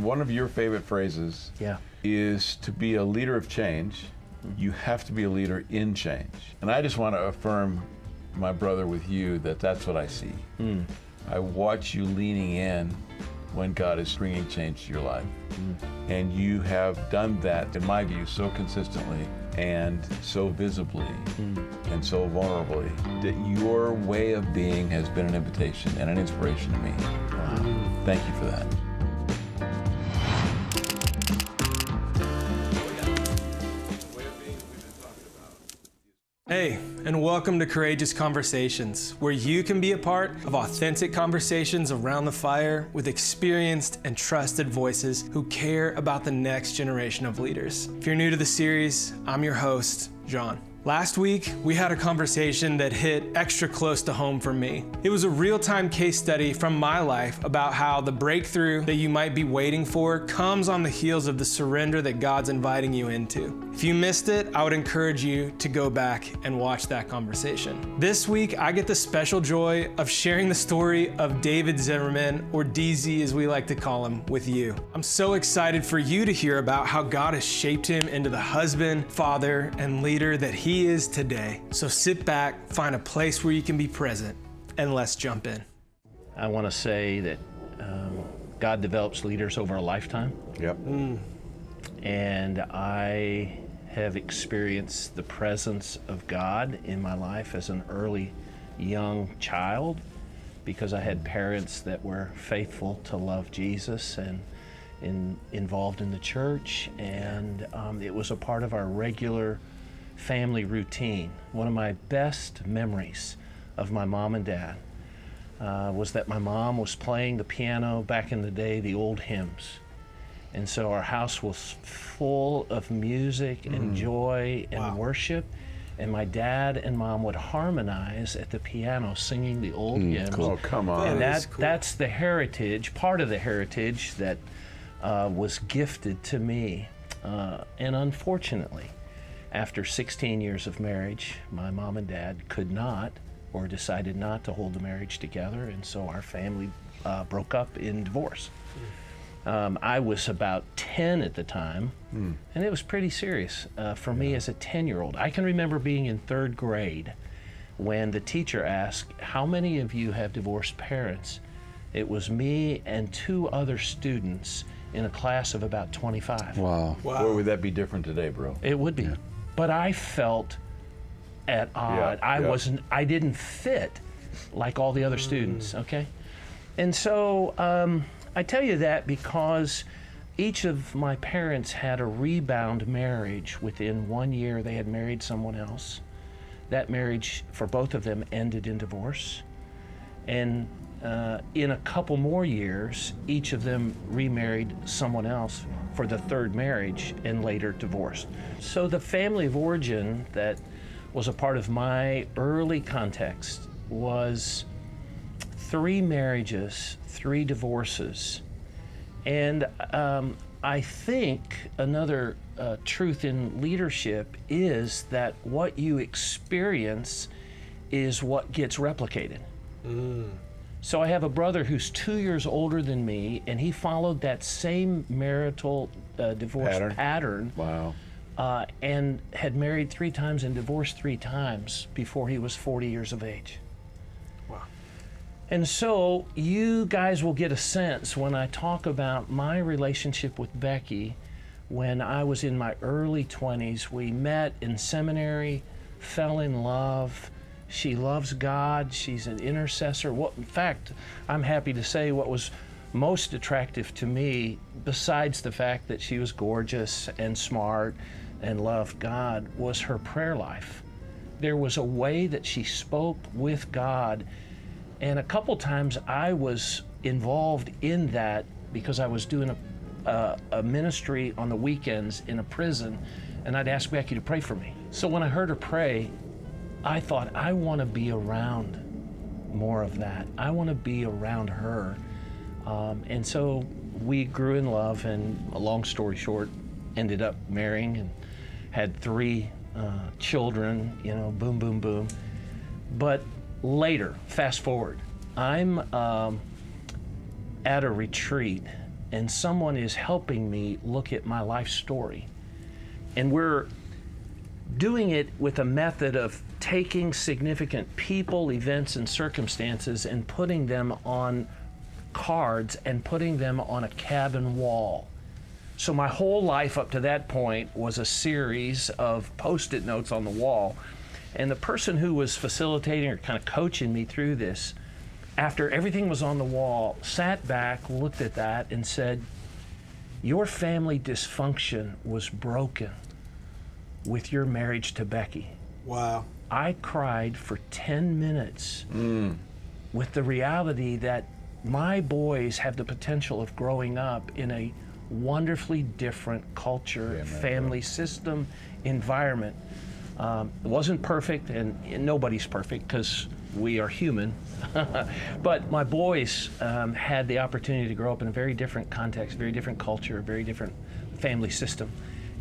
one of your favorite phrases is to be a leader of change, you have to be a leader in change. And I just want to affirm, my brother, with you, that that's what I see. I watch you leaning in when God is bringing change to your life. And you have done that, in my view, so consistently and so visibly and so vulnerably that your way of being has been an invitation and an inspiration to me. Thank you for that. Hey, and welcome to Courageous Conversations, where you can be a part of authentic conversations around the fire with experienced and trusted voices who care about the next generation of leaders. If you're new to the series, I'm your host, John. Last week, we had a conversation that hit extra close to home for me. It was a real-time case study from my life about how the breakthrough that you might be waiting for comes on the heels of the surrender that God's inviting you into. If you missed it, I would encourage you to go back and watch that conversation. This week, I get the special joy of sharing the story of David Zimmerman, or DZ as we like to call him, with you. I'm so excited for you to hear about how God has shaped him into the husband, father, and leader that he is today. So sit back, find a place where you can be present, and let's jump in. I want to say that God develops leaders over a lifetime. Yep. And I have experienced the presence of God in my life as an early young child because I had parents that were faithful to love Jesus and involved in the church, and it was a part of our regular family routine. One of my best memories of my mom and dad was that my mom was playing the piano back in the day, the old hymns. And so our house was full of music and joy and worship. And my dad and mom would harmonize at the piano singing the old hymns. Cool. Oh, come on. And that's the heritage, part of the heritage that was gifted to me. And unfortunately, after 16 years of marriage, my mom and dad could not or decided not to hold the marriage together, and so our family broke up in divorce. I was about 10 at the time, and it was pretty serious for me as a 10-year-old. I can remember being in 3rd grade when the teacher asked, "How many of you have divorced parents?" It was me and 2 other students in a class of about 25. Wow. Or would that be different today, bro? It would be. But I felt at odd. I didn't fit like all the other students, okay? And so I tell you that because each of my parents had a rebound marriage. Within 1 year, they had married someone else. That marriage, for both of them, ended in divorce. And in a couple more years, each of them remarried someone else for the 3rd marriage and later divorced. So the family of origin that was a part of my early context was 3 marriages, 3 divorces. And I think another truth in leadership is that what you experience is what gets replicated. So I have a brother who's 2 years older than me, and he followed that same marital divorce pattern. Wow. And had married 3 times and divorced 3 times before he was 40 years of age. Wow. And so you guys will get a sense when I talk about my relationship with Becky when I was in my early 20s. We met in seminary, fell in love. She loves God. She's an intercessor. In fact, I'm happy to say what was most attractive to me, besides the fact that she was gorgeous and smart and loved God, was her prayer life. There was a way that she spoke with God, and a couple times I was involved in that because I was doing a ministry on the weekends in a prison, and I'd ask Becky to pray for me. So when I heard her pray, I thought, I want to be around more of that. I want to be around her. And so we grew in love, and a long story short, ended up marrying and had 3 children, boom, boom, boom. But later, fast forward, I'm at a retreat and someone is helping me look at my life story. And we're doing it with a method of taking significant people, events, and circumstances and putting them on cards and putting them on a cabin wall. So my whole life up to that point was a series of Post-it notes on the wall. And the person who was facilitating or kind of coaching me through this, after everything was on the wall, sat back, looked at that, and said, "Your family dysfunction was broken with your marriage to Becky." Wow. I cried for 10 minutes with the reality that my boys have the potential of growing up in a wonderfully different culture, family system, environment. It wasn't perfect, and nobody's perfect because we are human. But my boys had the opportunity to grow up in a very different context, very different culture, very different family system.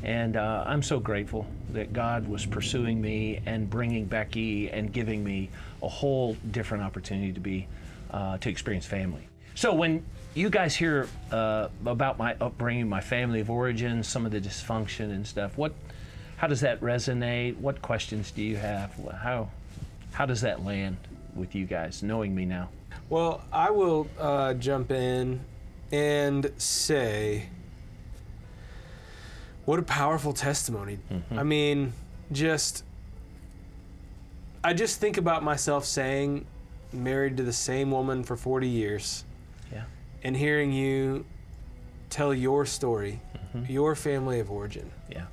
And I'm so grateful that God was pursuing me and bringing Becky and giving me a whole different opportunity to experience family. So when you guys hear about my upbringing, my family of origin, some of the dysfunction and stuff, how does that resonate? What questions do you have? How does that land with you guys, knowing me now? Well, I will jump in and say, what a powerful testimony. I mean, I just think about myself saying, married to the same woman for 40 years, and hearing you tell your story, your family of origin. Yeah.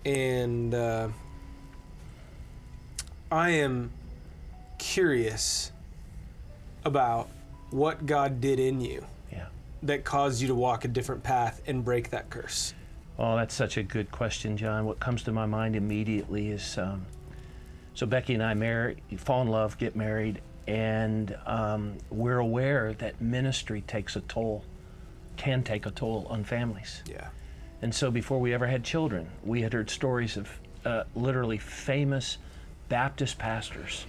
And I am curious about what God did in you that caused you to walk a different path and break that curse. Oh, that's such a good question, John. What comes to my mind immediately is, so Becky and I fall in love, get married, and we're aware that ministry can take a toll on families. Yeah. And so before we ever had children, we had heard stories of literally famous Baptist pastors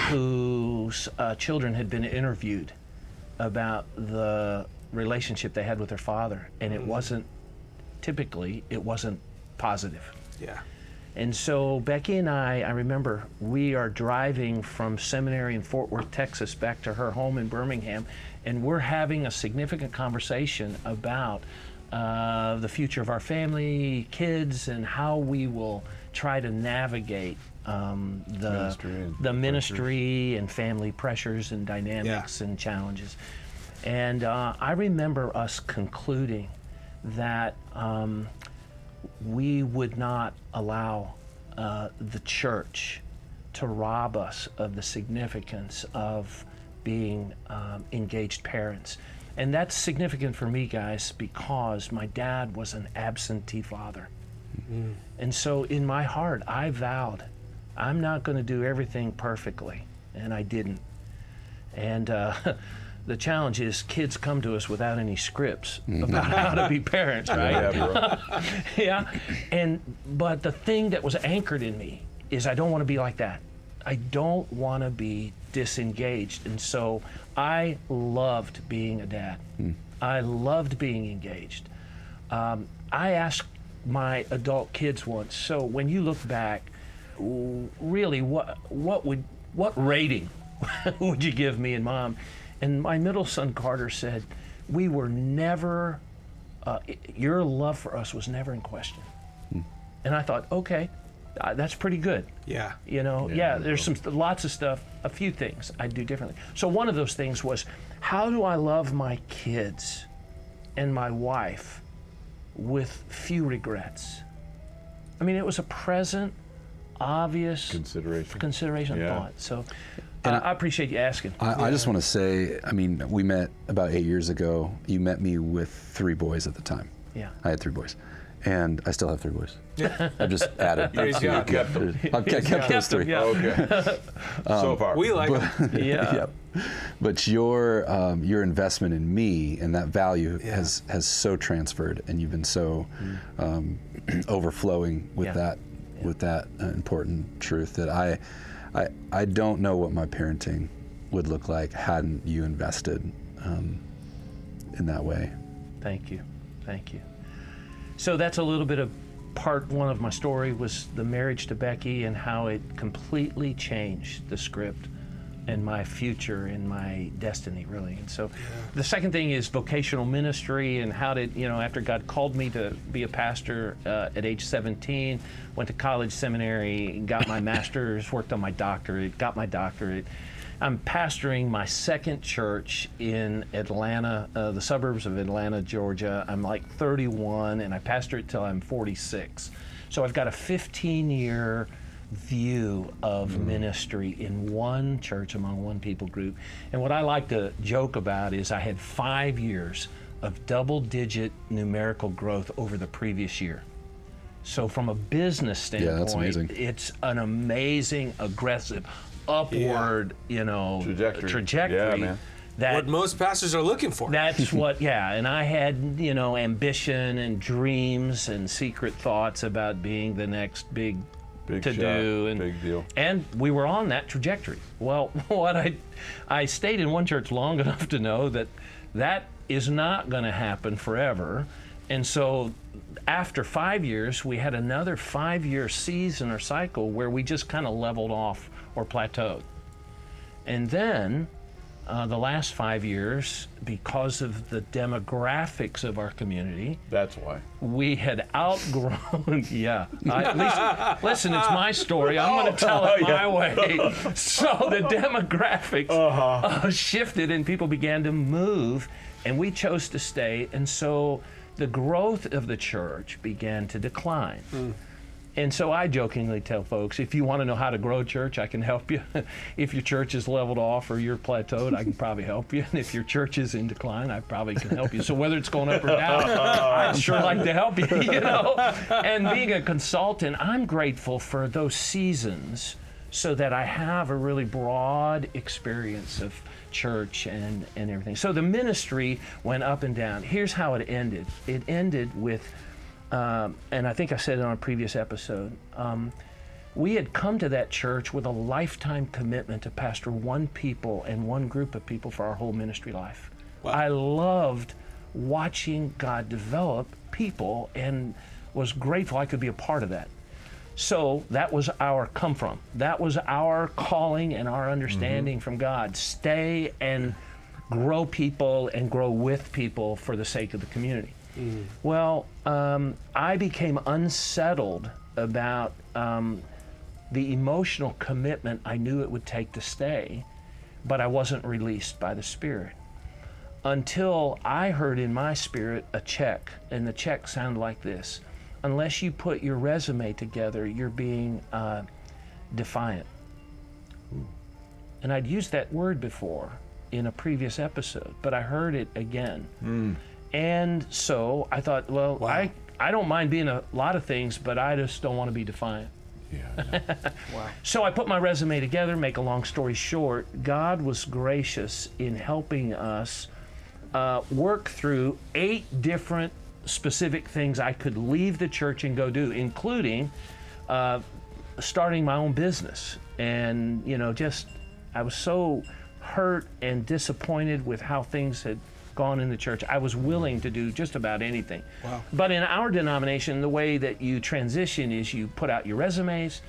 whose children had been interviewed about the relationship they had with their father, and it wasn't positive. Yeah. And so Becky and I remember we are driving from seminary in Fort Worth, Texas, back to her home in Birmingham, and we're having a significant conversation about the future of our family, kids, and how we will try to navigate the ministry and family pressures and dynamics and challenges. And I remember us concluding that we would not allow the church to rob us of the significance of being engaged parents. And that's significant for me, guys, because my dad was an absentee father. And so in my heart, I vowed, I'm not going to do everything perfectly, and I didn't. And the challenge is kids come to us without any scripts about how to be parents, right? But the thing that was anchored in me is I don't want to be like that. I don't want to be disengaged. And so I loved being a dad. I loved being engaged. I asked my adult kids once, so when you look back, really what rating would you give me and Mom? And my middle son Carter said, we were never, your love for us was never in question. And I thought, okay, that's pretty good. Yeah. You know, there's lots of stuff, a few things I'd do differently. So one of those things was, how do I love my kids and my wife with few regrets? I mean, it was a present, obvious consideration thought. So I appreciate you asking. I just want to say, I mean, we met about 8 years ago. You met me with 3 boys at the time. Yeah. I had 3 boys. And I still have 3 boys. I've just added. I've kept those 3. Yeah. Okay. So far. We like them. Yeah. But your investment in me and that value has so transferred, and you've been so overflowing with that important truth that I don't know what my parenting would look like hadn't you invested in that way. Thank you. Thank you. So that's a little bit of part one of my story, was the marriage to Becky and how it completely changed the script and my future and my destiny, really. And so the second thing is vocational ministry, and how did, after God called me to be a pastor at age 17, went to college, seminary, got my master's, worked on my doctorate, got my doctorate. I'm pastoring my second church in Atlanta, the suburbs of Atlanta, Georgia. I'm like 31, and I pastor it till I'm 46. So I've got a 15-year view of ministry in one church among one people group. And what I like to joke about is I had 5 years of double-digit numerical growth over the previous year. So from a business standpoint, that's amazing. It's an amazing, aggressive, upward, trajectory. Yeah, man. What most pastors are looking for. That's what, and I had, ambition and dreams and secret thoughts about being the next big to shot, do, and big deal. And we were on that trajectory. Well, I stayed in one church long enough to know that is not going to happen forever. And so after 5 years, we had another 5-year season or cycle where we just kind of leveled off or plateaued. And then the last 5 years, because of the demographics of our community, That's why. we had outgrown, at least, listen, it's my story. I'm going to tell it my way. So the demographics shifted, and people began to move, and we chose to stay. And so the growth of the church began to decline. And so I jokingly tell folks, if you want to know how to grow a church, I can help you. If your church is leveled off or you're plateaued, I can probably help you. And if your church is in decline, I probably can help you. So whether it's going up or down, I'd sure like to help you, And being a consultant, I'm grateful for those seasons so that I have a really broad experience of church and everything. So the ministry went up and down. Here's how it ended. It ended with, and I think I said it on a previous episode, we had come to that church with a lifetime commitment to pastor one people and one group of people for our whole ministry life. Wow. I loved watching God develop people and was grateful I could be a part of that. So that was our come from. That was our calling and our understanding from God. Stay and grow people and grow with people for the sake of the community. Well, I became unsettled about the emotional commitment I knew it would take to stay, but I wasn't released by the Spirit. Until I heard in my spirit a check, and the check sounded like this: unless you put your resume together, you're being defiant. And I'd used that word before in a previous episode, but I heard it again. And so I thought, well, I don't mind being a lot of things, but I just don't want to be defiant. So I put my resume together. Make a long story short, God was gracious in helping us work through 8 different specific things I could leave the church and go do, including starting my own business. And, I was so hurt and disappointed with how things had gone in the church. I was willing to do just about anything. Wow. But in our denomination, the way that you transition is you put out your resumes,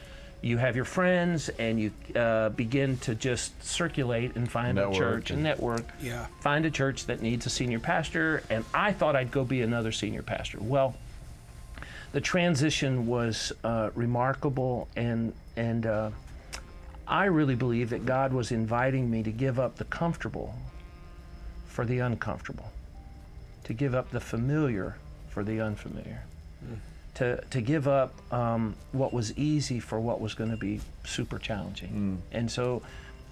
you have your friends, and you begin to just circulate and find a church and network. Yeah. Find a church that needs a senior pastor, and I thought I'd go be another senior pastor. Well, the transition was remarkable, and I really believe that God was inviting me to give up the comfortable for the uncomfortable, to give up the familiar for the unfamiliar, to give up what was easy for what was going to be super challenging. And so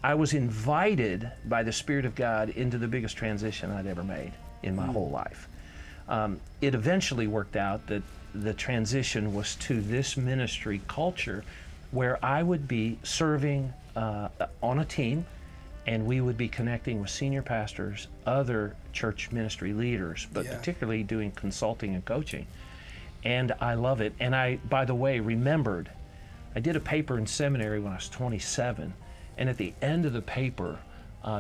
I was invited by the Spirit of God into the biggest transition I'd ever made in my whole life. It eventually worked out that the transition was to this ministry culture where I would be serving on a team, and we would be connecting with senior pastors, other church ministry leaders, but particularly doing consulting and coaching. And I love it. And I, by the way, remembered, I did a paper in seminary when I was 27, and at the end of the paper,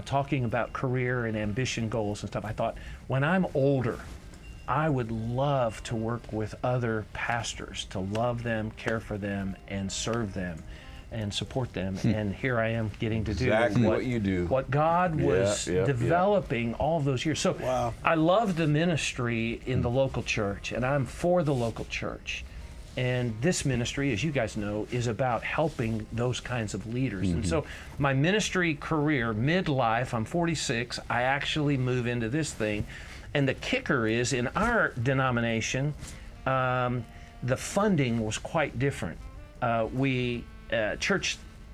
talking about career and ambition goals and stuff, I thought, when I'm older, I would love to work with other pastors, to love them, care for them, and serve them, and support them. And here I am getting to do Exactly what you do. What God was Yeah. developing all those years. So Wow. I love the ministry in the local church, and I'm for the local church. And this ministry, as you guys know, is about helping those kinds of leaders. And so my ministry career, midlife, I'm 46, I actually move into this thing. And the kicker is, in our denomination, the funding was quite different.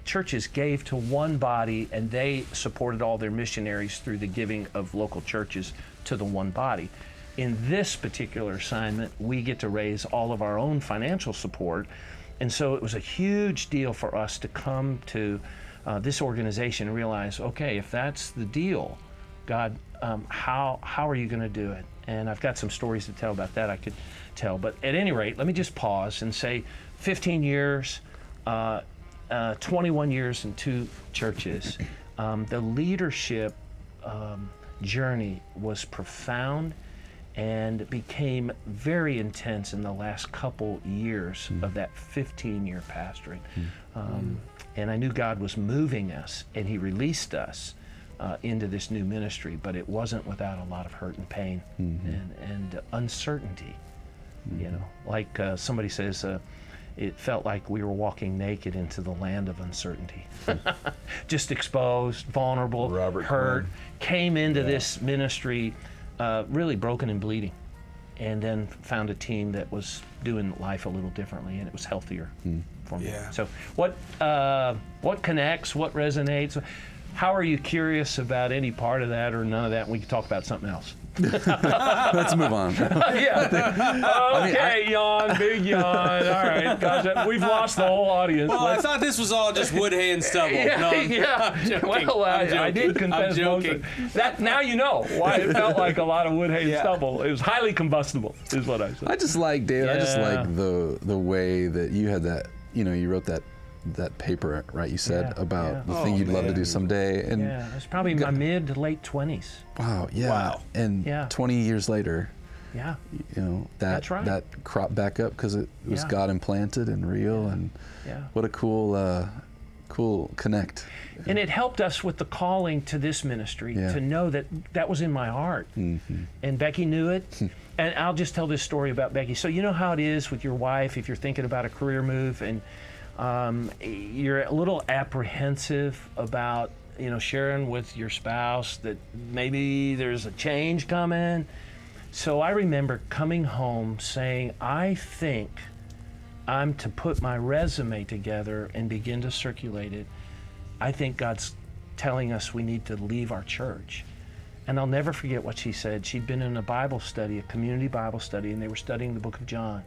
Churches gave to one body, and they supported all their missionaries through the giving of local churches to the one body. In this particular assignment, we get to raise all of our own financial support. And so it was a huge deal for us to come to this organization and realize, okay, if that's the deal, God, how are you going to do it? And I've got some stories to tell about that I could tell. But at any rate, let me just pause and say 15 years, 21 years in 2 churches. The leadership journey was profound and became very intense in the last couple years of that 15-year pastoring. And I knew God was moving us, and He released us into this new ministry, but it wasn't without a lot of hurt and pain and uncertainty. You know, like somebody says, it felt like we were walking naked into the land of uncertainty. Just exposed, vulnerable, Robert hurt, Quinn. came into this ministry really broken and bleeding, and then found a team that was doing life a little differently, and it was healthier for me. Yeah. So what connects, what resonates? How are you curious about any part of that or none of that? We can talk about something else. Let's move on. Okay, yawn, big yawn. All right, gosh, we've lost the whole audience. Well, I thought this was all just wood, hay, and stubble. Yeah, No, yeah. I'm joking. Well, I I'm did joking. confess I'm most joking. of that. Now you know why it felt like a lot of wood, hay, and Yeah. stubble. It was highly combustible, is what I said. I just like, David, I just Yeah. like the way that you had that, you wrote that paper, right? You said Yeah, about yeah. the thing you'd love to man. do someday. And Yeah, it was probably my mid to late 20s. wow, yeah. Wow. And Yeah. 20 years later, Yeah. that That's right. that cropped back up because it was Yeah. God implanted and real. And Yeah. what a cool connect. And it helped us with the calling to this ministry Yeah. to know that that was in my heart. And Becky knew it. And I'll just tell this story about Becky. So you know how it is with your wife if you're thinking about a career move and you're a little apprehensive about sharing with your spouse that maybe there's a change coming. So I remember coming home saying, I think I'm to put my resume together and begin to circulate it. I think God's telling us we need to leave our church. And I'll never forget what she said. She'd been in a Bible study, a community Bible study, and they were studying the book of John.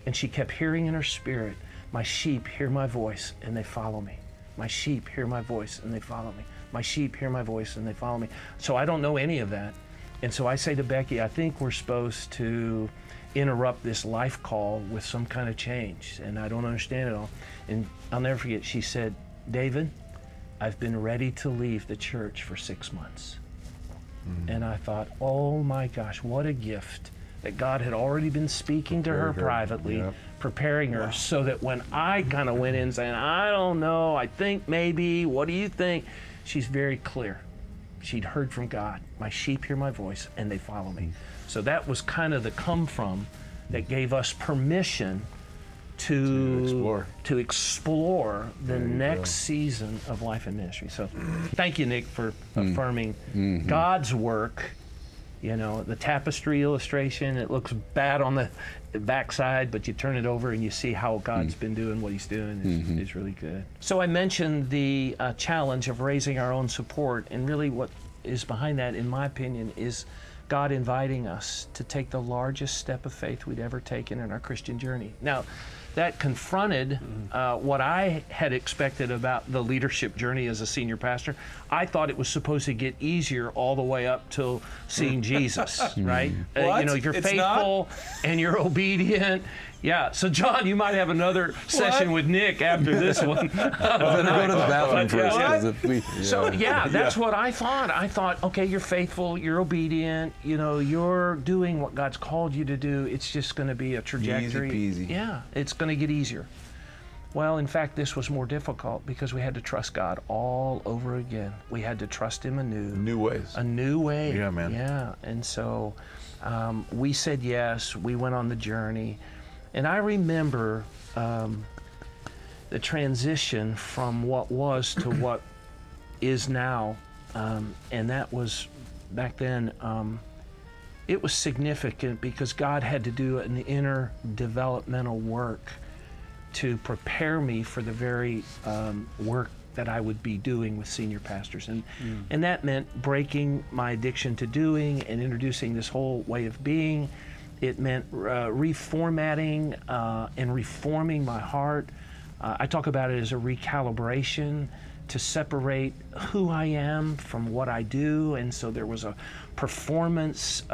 And she kept hearing in her spirit, my sheep hear my voice and they follow me. My sheep hear my voice and they follow me. My sheep hear my voice and they follow me. So I don't know any of that. And so I say to Becky, I think we're supposed to interrupt this life call with some kind of change. And I don't understand it all. And I'll never forget, she said, David, I've been ready to leave the church for 6 months. And I thought, oh my gosh, what a gift that God had already been speaking to her privately, preparing her so that when I kind of went in saying, I don't know, I think maybe, what do you think? She's very clear. She'd heard from God. My sheep hear my voice and they follow me. So that was kind of the come from that gave us permission to explore the next season of life and ministry. So thank you, Nick, for affirming God's work. The tapestry illustration, it looks bad on the backside, but you turn it over and you see how God's been doing what He's doing is really good. So I mentioned the challenge of raising our own support, and really what is behind that, in my opinion, is God inviting us to take the largest step of faith we'd ever taken in our Christian journey. Now, that confronted what I had expected about the leadership journey as a senior pastor. I thought it was supposed to get easier all the way up till seeing Jesus, right? What? If you're It's faithful and you're obedient. Yeah, so John, you might have another session with Nick after this one. Then go to the bathroom first. 'Cause if we, So that's what I thought. I thought, okay, you're faithful, you're obedient, you're doing what God's called you to do. It's just going to be a trajectory. Easy peasy. Yeah, it's going to get easier. Well, in fact, this was more difficult because we had to trust God all over again. We had to trust Him anew. New ways. A new way. Yeah, man. Yeah, and so we said yes. We went on the journey. And I remember the transition from what was to what is now, and that was back then. It was significant because God had to do an inner developmental work to prepare me for the very work that I would be doing with senior pastors, and that meant breaking my addiction to doing and introducing this whole way of being. It meant reformatting and reforming my heart. I talk about it as a recalibration to separate who I am from what I do. And so there was a performance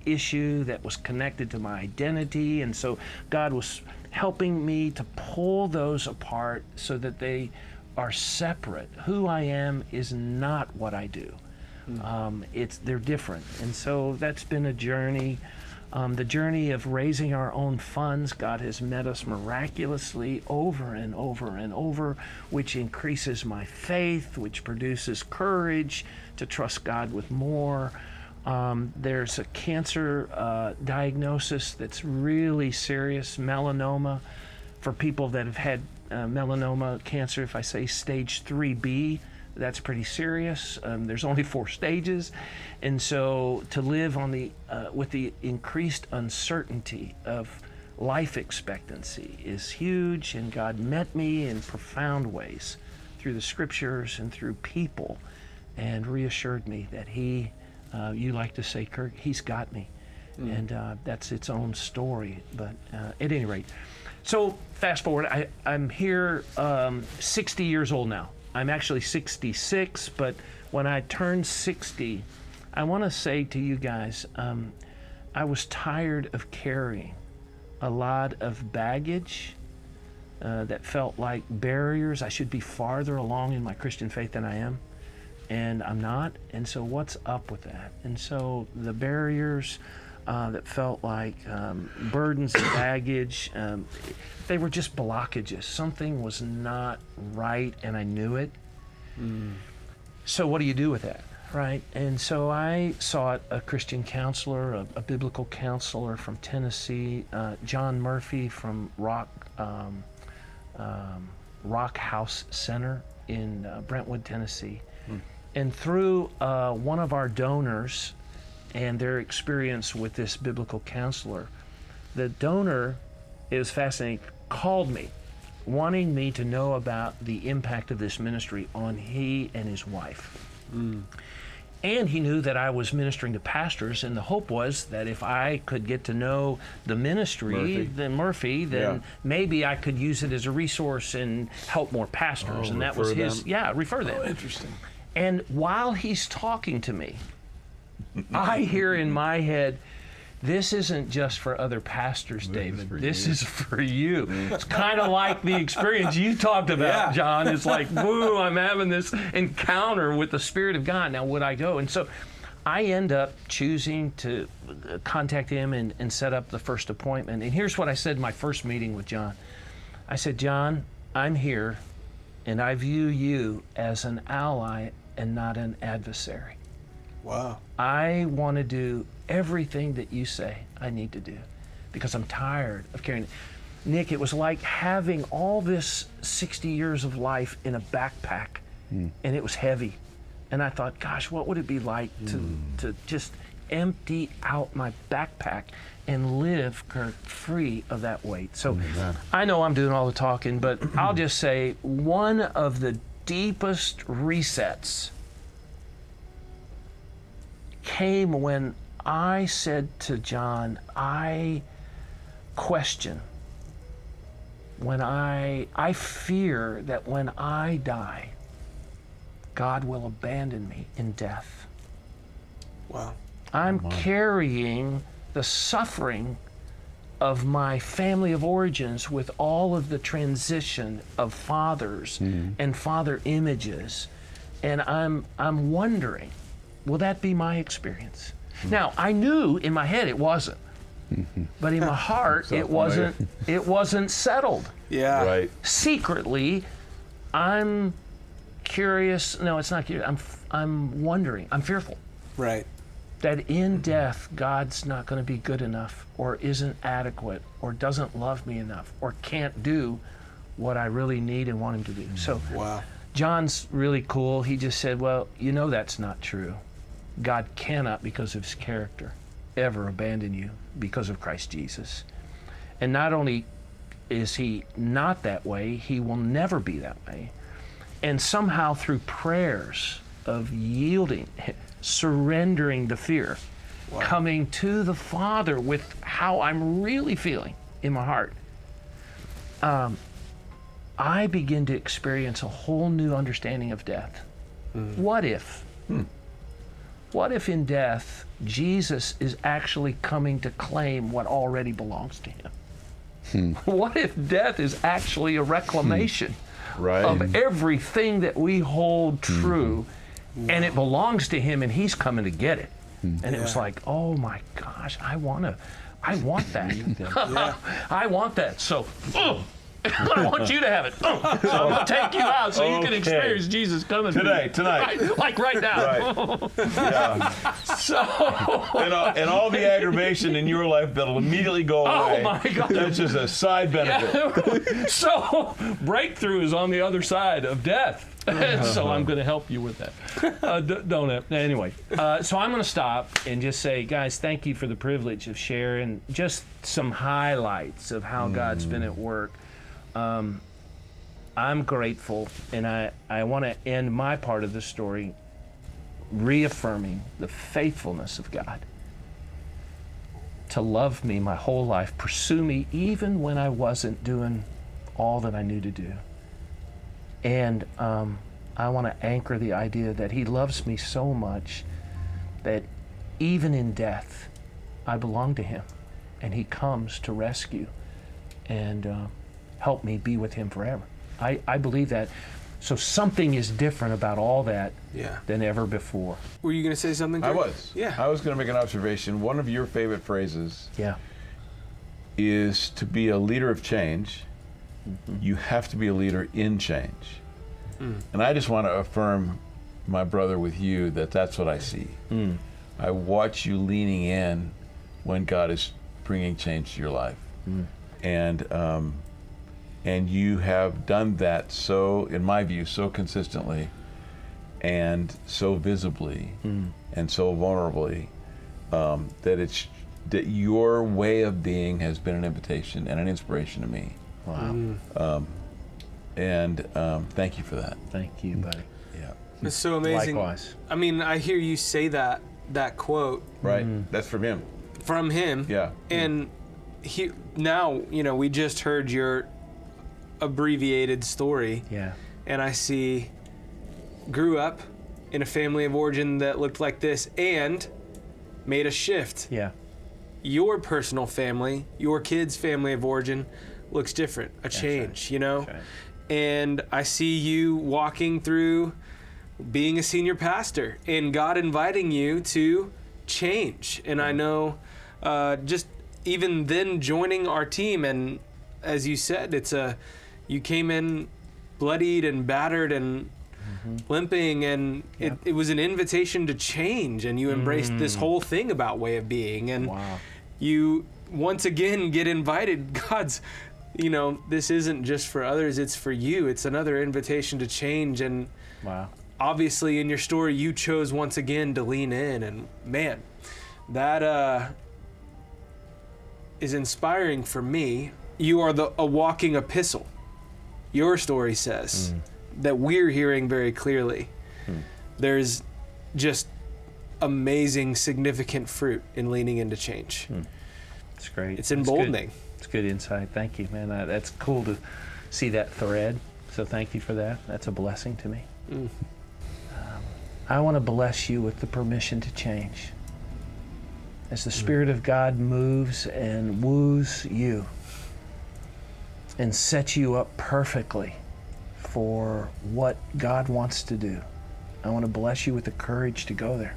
issue that was connected to my identity. And so God was helping me to pull those apart so that they are separate. Who I am is not what I do. They're different. And so that's been a journey. The journey of raising our own funds, God has met us miraculously over and over and over, which increases my faith, which produces courage to trust God with more. There's a cancer diagnosis that's really serious, melanoma. For people that have had melanoma cancer, if I say stage 3B, that's pretty serious. There's only 4 stages. And so to live on with the increased uncertainty of life expectancy is huge, and God met me in profound ways through the scriptures and through people, and reassured me that He, you like to say, Kirk, He's got me. And that's its own story. But at any rate, so fast forward, I'm here 60 years old now. I'm actually 66, but when I turned 60, I want to say to you guys, I was tired of carrying a lot of baggage that felt like barriers. I should be farther along in my Christian faith than I am, and I'm not. And so what's up with that? And so the barriers that felt like burdens and baggage, they were just blockages. Something was not right, and I knew it. So what do you do with that, right? And so I sought a Christian counselor, a biblical counselor from Tennessee, John Murphy from Rock House Center in Brentwood, Tennessee. And through one of our donors and their experience with this biblical counselor, the donor, it was fascinating, called me, wanting me to know about the impact of this ministry on he and his wife. And he knew that I was ministering to pastors, and the hope was that if I could get to know the ministry, Murphy, then maybe I could use it as a resource and help more pastors. And that was his, refer them. Oh, interesting. And while he's talking to me, I hear in my head, this isn't just for other pastors, David. This is for you. It's kind of like the experience you talked about, John. It's like, woo, I'm having this encounter with the Spirit of God. Now, would I go? And so I end up choosing to contact him and set up the first appointment. And here's what I said in my first meeting with John. I said, John, I'm here, and I view you as an ally and not an adversary. Wow. I want to do everything that you say I need to do because I'm tired of carrying it. Nick, it was like having all this 60 years of life in a backpack, and it was heavy. And I thought, gosh, what would it be like to just empty out my backpack and live, Kirk, free of that weight? So I know I'm doing all the talking, but I'll just say one of the deepest resets came when I said to John, I question when I fear that when I die, God will abandon me in death. Wow. I'm carrying the suffering of my family of origins with all of the transition of fathers and father images. And I'm wondering, will that be my experience? Now, I knew in my head it wasn't. But in my heart, it wasn't settled. Yeah. Right. Secretly, I'm curious. No, it's not curious. I'm wondering. I'm fearful Right. that in death, God's not going to be good enough, or isn't adequate, or doesn't love me enough, or can't do what I really need and want him to do. So Wow. John's really cool. He just said, well, you know that's not true. God cannot, because of his character, ever abandon you because of Christ Jesus. And not only is he not that way, he will never be that way. And somehow through prayers of yielding, surrendering the fear, coming to the Father with how I'm really feeling in my heart, I begin to experience a whole new understanding of death. What if? What if in death, Jesus is actually coming to claim what already belongs to him? What if death is actually a reclamation of everything that we hold true, and it belongs to him, and he's coming to get it? And it was like, oh my gosh, I want that. I want that. So, I want you to have it. So I'm going to take you out so you can experience Jesus coming Tonight. Like right now. Right. Yeah. So, And all the aggravation in your life that'll immediately go away. oh my God. That's just a side benefit. So breakthrough is on the other side of death. So I'm going to help you with that. Anyway, so I'm going to stop and just say, guys, thank you for the privilege of sharing just some highlights of how God's been at work. I'm grateful, and I want to end my part of the story reaffirming the faithfulness of God to love me my whole life, pursue me even when I wasn't doing all that I knew to do. And I want to anchor the idea that he loves me so much that even in death, I belong to him, and he comes to rescue and help me be with him forever. I believe that. So something is different about all that than ever before. Were you going to say something, Greg? I was. Yeah. I was going to make an observation. One of your favorite phrases Yeah. is to be a leader of change, you have to be a leader in change. And I just want to affirm, my brother, with you that that's what I see. I watch you leaning in when God is bringing change to your life. And you have done that so, in my view, so consistently and so visibly and so vulnerably that your way of being has been an invitation and an inspiration to me. Wow. Thank you for that. Thank you, buddy. Yeah. It's so amazing. Likewise. I mean, I hear you say that quote Right. That's from him. from him. Yeah. And now, we just heard your abbreviated story. Yeah. And I see grew up in a family of origin that looked like this and made a shift. Yeah. Your personal family, your kids' family of origin looks different, a change, That's right. And I see you walking through being a senior pastor and God inviting you to change. And I know just even then joining our team, and as you said, you came in bloodied and battered and limping, and it was an invitation to change, and you embraced this whole thing about way of being. And you once again get invited. God's, this isn't just for others, it's for you. It's another invitation to change. And obviously in your story, you chose once again to lean in, and man, that is inspiring for me. You are a walking epistle. Your story says that we're hearing very clearly. There's just amazing, significant fruit in leaning into change. It's great. It's emboldening. It's good insight. Thank you, man. That's cool to see that thread. So thank you for that. That's a blessing to me. I want to bless you with the permission to change. As the Spirit of God moves and woos you and sets you up perfectly for what God wants to do, I want to bless you with the courage to go there.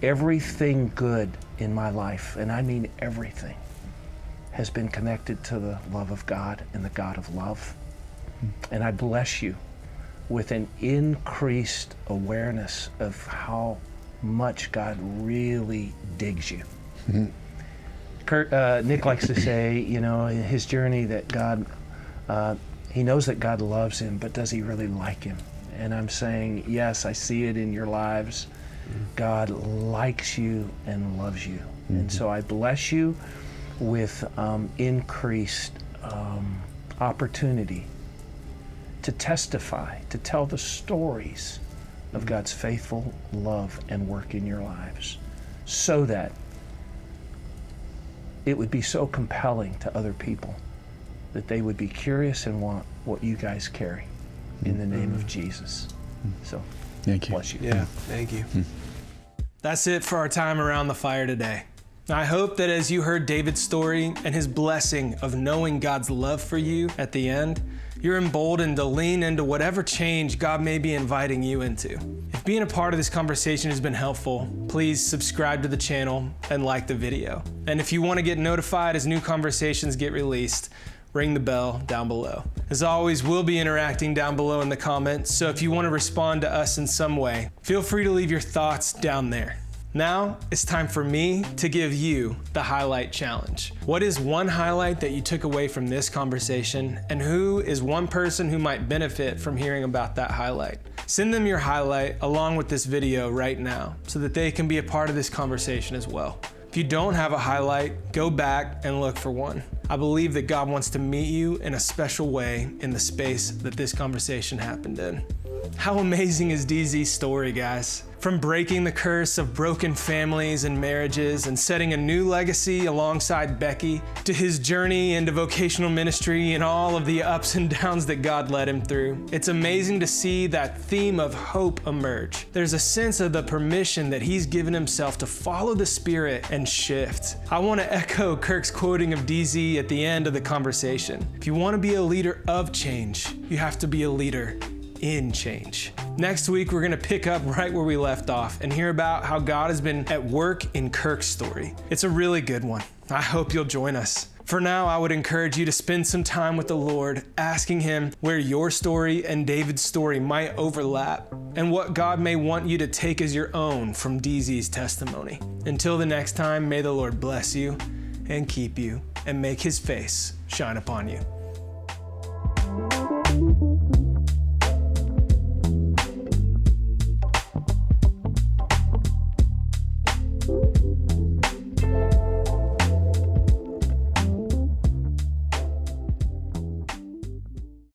Everything good in my life, and I mean everything, has been connected to the love of God and the God of love. And I bless you with an increased awareness of how much God really digs you. Nick likes to say, you know, in his journey that God, he knows that God loves him, but does he really like him? And I'm saying, yes, I see it in your lives. God likes you and loves you. And so I bless you with increased opportunity to testify, to tell the stories of God's faithful love and work in your lives, so that it would be so compelling to other people that they would be curious and want what you guys carry in the name of Jesus. So, thank you. Bless you. Yeah, thank you. That's it for our time around the fire today. I hope that as you heard David's story and his blessing of knowing God's love for you at the end, you're emboldened to lean into whatever change God may be inviting you into. If being a part of this conversation has been helpful, please subscribe to the channel and like the video. And if you want to get notified as new conversations get released, ring the bell down below. As always, we'll be interacting down below in the comments, so if you want to respond to us in some way, feel free to leave your thoughts down there. Now, it's time for me to give you the highlight challenge. What is one highlight that you took away from this conversation, and who is one person who might benefit from hearing about that highlight? Send them your highlight along with this video right now so that they can be a part of this conversation as well. If you don't have a highlight, go back and look for one. I believe that God wants to meet you in a special way in the space that this conversation happened in. How amazing is DZ's story, guys? From breaking the curse of broken families and marriages and setting a new legacy alongside Becky, to his journey into vocational ministry and all of the ups and downs that God led him through. It's amazing to see that theme of hope emerge. There's a sense of the permission that he's given himself to follow the Spirit and shift. I want to echo Kirk's quoting of DZ at the end of the conversation. If you want to be a leader of change, you have to be a leader in change. Next week, we're gonna pick up right where we left off and hear about how God has been at work in Kirk's story. It's a really good one. I hope you'll join us. For now, I would encourage you to spend some time with the Lord, asking him where your story and David's story might overlap and what God may want you to take as your own from DZ's testimony. Until the next time, may the Lord bless you and keep you and make his face shine upon you.